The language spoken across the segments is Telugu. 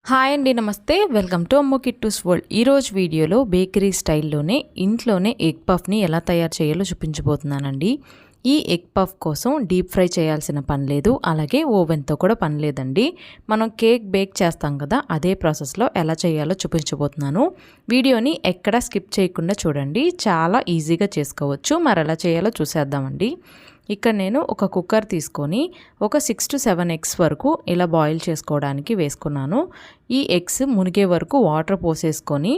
హాయ్ అండి, నమస్తే. Welcome to Ammu Kittu's world. ఈరోజు వీడియోలో బేకరీ స్టైల్లోనే ఇంట్లోనే ఎగ్ పఫ్ని ఎలా తయారు చేయాలో చూపించబోతున్నానండి. ఈ ఎగ్ పఫ్ కోసం డీప్ ఫ్రై చేయాల్సిన పని లేదు, అలాగే ఓవెన్తో కూడా పని లేదండి. మనం కేక్ బేక్ చేస్తాం కదా, అదే ప్రాసెస్లో ఎలా చేయాలో చూపించబోతున్నాను. వీడియోని ఎక్కడా స్కిప్ చేయకుండా చూడండి, చాలా ఈజీగా చేసుకోవచ్చు. మరి ఎలా చేయాలో చూసేద్దామండి. ఇక్కడ నేను ఒక కుక్కర్ తీసుకొని ఒక 6 to 7 ఎగ్స్ వరకు ఇలా బాయిల్ చేసుకోవడానికి వేసుకున్నాను. ఈ ఎగ్స్ మునిగే వరకు వాటర్ పోసేసుకొని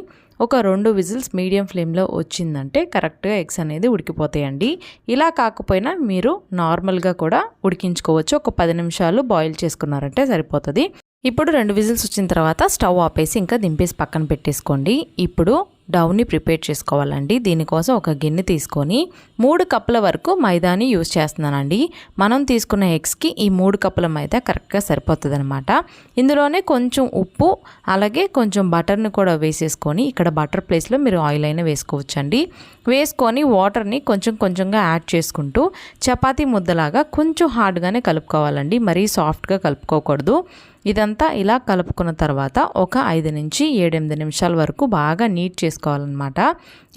ఒక 2 విజిల్స్ మీడియం ఫ్లేమ్లో వచ్చిందంటే కరెక్ట్గా ఎగ్స్ అనేది ఉడికిపోతాయండి. ఇలా కాకపోయినా మీరు నార్మల్గా కూడా ఉడికించుకోవచ్చు. ఒక 10 నిమిషాలు బాయిల్ చేసుకున్నారంటే సరిపోతుంది. ఇప్పుడు 2 విజిల్స్ వచ్చిన తర్వాత స్టవ్ ఆపేసి ఇంకా దింపేసి పక్కన పెట్టేసుకోండి. ఇప్పుడు డౌని ప్రిపేర్ చేసుకోవాలండి. దీనికోసం ఒక గిన్నె తీసుకొని 3 కప్పుల వరకు మైదాని యూజ్ చేస్తున్నానండి. మనం తీసుకున్న ఎగ్స్కి ఈ 3 కప్పుల మైదా కరెక్ట్గా సరిపోతుంది అనమాట. ఇందులోనే కొంచెం ఉప్పు అలాగే కొంచెం బటర్ని కూడా వేసేసుకొని, ఇక్కడ బటర్ ప్లేస్లో మీరు ఆయిల్ అయినా వేసుకోవచ్చండి. వేసుకొని వాటర్ని కొంచెం కొంచెంగా యాడ్ చేసుకుంటూ చపాతీ ముద్దలాగా కొంచెం హార్డ్గానే కలుపుకోవాలండి, మరీ సాఫ్ట్గా కలుపుకోకూడదు. ఇదంతా ఇలా కలుపుకున్న తర్వాత ఒక 5 నుంచి 7-8 నిమిషాల వరకు బాగా నీట్ చేసుకోవాలన్నమాట.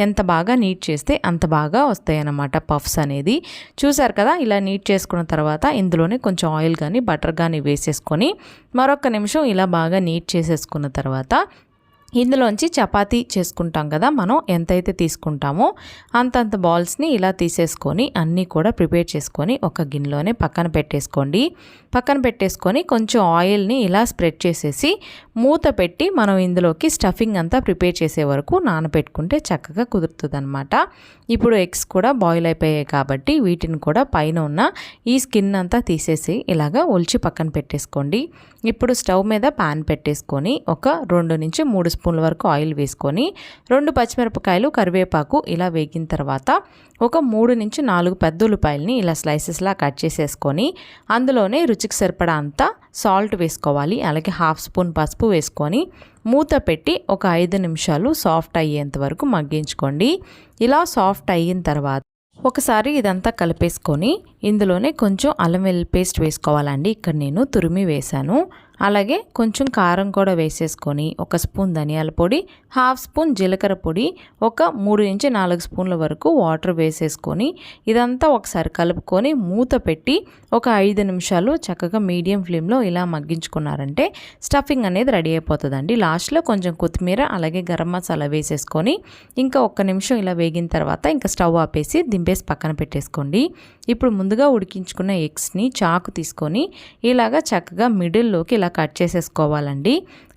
ఎంత బాగా నీట్ చేస్తే అంత బాగా వస్తాయి అన్నమాట పఫ్స్ అనేది. చూసారు కదా, ఇలా నీట్ చేసుకున్న తర్వాత ఇందులోనే కొంచెం ఆయిల్ కానీ బటర్ కానీ వేసేసుకొని మరొక నిమిషం ఇలా బాగా నీట్ చేసేసుకున్న తర్వాత ఇందులోంచి చపాతీ చేసుకుంటాం కదా, మనం ఎంతైతే తీసుకుంటామో అంతంత బాల్స్ని ఇలా తీసేసుకొని అన్నీ కూడా ప్రిపేర్ చేసుకొని ఒక గిన్నెలోనే పక్కన పెట్టేసుకోండి. పక్కన పెట్టేసుకొని కొంచెం ఆయిల్ని ఇలా స్ప్రెడ్ చేసేసి మూత పెట్టి మనం ఇందులోకి స్టఫింగ్ అంతా ప్రిపేర్ చేసే వరకు నానబెట్టుకుంటే చక్కగా కుదురుతుంది అనమాట. ఇప్పుడు ఎగ్స్ కూడా బాయిల్ అయిపోయాయి కాబట్టి వీటిని కూడా పైన ఉన్న ఈ స్కిన్ అంతా తీసేసి ఇలాగా ఒలిచి పక్కన పెట్టేసుకోండి. ఇప్పుడు స్టవ్ మీద ప్యాన్ పెట్టేసుకొని ఒక 2 నుంచి 3 స్పూన్ల వరకు ఆయిల్ వేసుకొని 2 పచ్చిమిరపకాయలు కరివేపాకు ఇలా వేగిన తర్వాత ఒక 3 నుంచి 4 పెద్ద ఉల్లిపాయలని ఇలా స్లైసెస్లా కట్ చేసేసుకొని అందులోనే రుచికి సరిపడా అంతా సాల్ట్ వేసుకోవాలి. అలాగే 1/2 స్పూన్ పసుపు వేసుకొని మూత పెట్టి ఒక 5 నిమిషాలు సాఫ్ట్ అయ్యేంత వరకు మగ్గించుకోండి. ఇలా సాఫ్ట్ అయిన తర్వాత ఒకసారి ఇదంతా కలిపేసుకొని ఇందులోనే కొంచెం అల్లం వెల్లుల్లి పేస్ట్ వేసుకోవాలండి. ఇక్కడ నేను తురిమి వేశాను. అలాగే కొంచెం కారం కూడా వేసేసుకొని 1 స్పూన్ ధనియాల పొడి, 1/2 స్పూన్ జీలకర్ర పొడి, ఒక 3 నుంచి 4 స్పూన్ల వరకు వాటర్ వేసేసుకొని ఇదంతా ఒకసారి కలుపుకొని మూత పెట్టి ఒక 5 నిమిషాలు చక్కగా మీడియం ఫ్లేమ్లో ఇలా మగ్గించుకున్నారంటే స్టఫింగ్ అనేది రెడీ అయిపోతుందండి. లాస్ట్లో కొంచెం కొత్తిమీర అలాగే గరం మసాలా వేసేసుకొని ఇంకా 1 నిమిషం ఇలా వేగిన తర్వాత ఇంకా స్టవ్ ఆపేసి దింపేసి పక్కన పెట్టేసుకోండి. ఇప్పుడు ముందుగా ఉడికించుకున్న ఎగ్స్ని చాకు తీసుకొని ఇలాగా చక్కగా మిడిల్లోకి ఇలా కట్ చేసేసుకోవాలండి.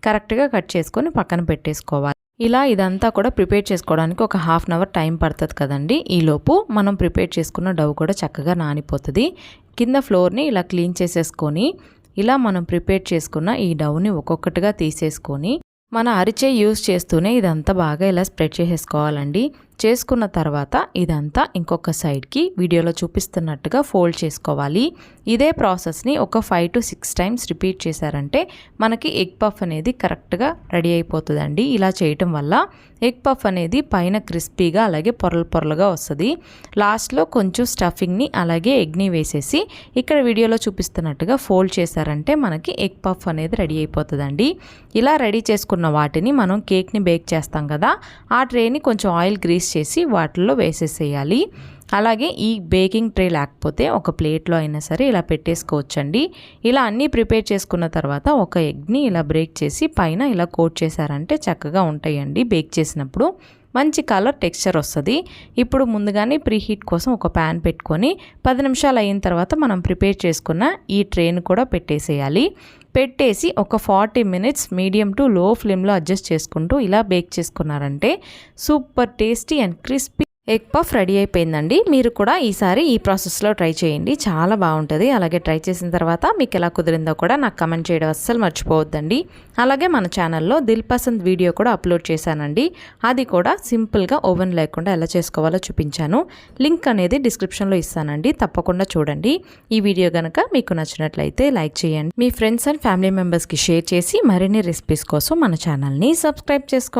కరెక్ట్గా కట్ చేసుకొని పక్కన పెట్టేసుకోవాలి. ఇలా ఇదంతా కూడా ప్రిపేర్ చేసుకోవడానికి ఒక 1/2 అవర్ టైం పడుతుంది కదండి. ఈలోపు మనం ప్రిపేర్ చేసుకున్న డవ్ కూడా చక్కగా నానిపోతుంది. కింద ఫ్లోర్ని ఇలా క్లీన్ చేసేసుకొని ఇలా మనం ప్రిపేర్ చేసుకున్న ఈ డవ్ని ఒక్కొక్కటిగా తీసేసుకొని మన అరిచే యూజ్ చేస్తూనే ఇదంతా బాగా ఇలా స్ప్రెడ్ చేసేసుకోవాలండి. చేసుకున్న తర్వాత ఇదంతా ఇంకొక సైడ్కి వీడియోలో చూపిస్తున్నట్టుగా ఫోల్డ్ చేసుకోవాలి. ఇదే ప్రాసెస్ని ఒక 5 to 6 టైమ్స్ రిపీట్ చేశారంటే మనకి ఎగ్ పఫ్ అనేది కరెక్ట్గా రెడీ అయిపోతుందండి. ఇలా చేయటం వల్ల ఎగ్ పఫ్ అనేది పైన క్రిస్పీగా అలాగే పొరలు పొరలుగా వస్తుంది. లాస్ట్లో కొంచెం స్టఫింగ్ని అలాగే ఎగ్ని వేసేసి ఇక్కడ వీడియోలో చూపిస్తున్నట్టుగా ఫోల్డ్ చేశారంటే మనకి ఎగ్ పఫ్ అనేది రెడీ అయిపోతుందండి. ఇలా రెడీ చేసుకున్న వాటిని మనం కేక్ని బేక్ చేస్తాం కదా, ఆ ట్రేని కొంచెం ఆయిల్ గ్రీస్ చేసి వాటిల్లో వేసేసేయాలి. అలాగే ఈ బేకింగ్ ట్రే లేకపోతే ఒక ప్లేట్లో అయినా సరే ఇలా పెట్టేసుకోవచ్చండి. ఇలా అన్నీ ప్రిపేర్ చేసుకున్న తర్వాత ఒక ఎగ్ని ఇలా బ్రేక్ చేసి పైన ఇలా కోట్ చేశారంటే చక్కగా ఉంటాయండి. బేక్ చేసినప్పుడు మంచి కలర్ టెక్స్చర్ వస్తుంది. ఇప్పుడు ముందుగానే ప్రీహీట్ కోసం ఒక ప్యాన్ పెట్టుకొని 10 నిమిషాలు అయిన తర్వాత మనం ప్రిపేర్ చేసుకున్న ఈ ట్రేను కూడా పెట్టేసేయాలి. పెట్టేసి ఒక 40 మినిట్స్ మీడియం టు లో ఫ్లేమ్లో అడ్జస్ట్ చేసుకుంటూ ఇలా బేక్ చేసుకున్నారంటే super tasty and crispy egg puff ready అయిపోయిందండి. మీరు కూడా ఈసారి ఈ ప్రాసెస్లో ట్రై చేయండి, చాలా బాగుంటుంది. అలాగే ట్రై చేసిన తర్వాత మీకు ఎలా కుదిరిందో కూడా నాకు కమెంట్ చేయడం అస్సలు మర్చిపోవద్దండి. అలాగే మన ఛానల్లో దిల్ పసంద్ వీడియో కూడా అప్లోడ్ చేశానండి. అది కూడా సింపుల్గా ఓవెన్ లేకుండా ఎలా చేసుకోవాలో చూపించాను. లింక్ అనేది డిస్క్రిప్షన్లో ఇస్తానండి, తప్పకుండా చూడండి. ఈ వీడియో కనుక మీకు నచ్చినట్లయితే లైక్ చేయండి, మీ ఫ్రెండ్స్ అండ్ ఫ్యామిలీ మెంబర్స్కి షేర్ చేసి మరిన్ని రెసిపీస్ కోసం మన ఛానల్ని సబ్స్క్రైబ్ చేసుకోండి.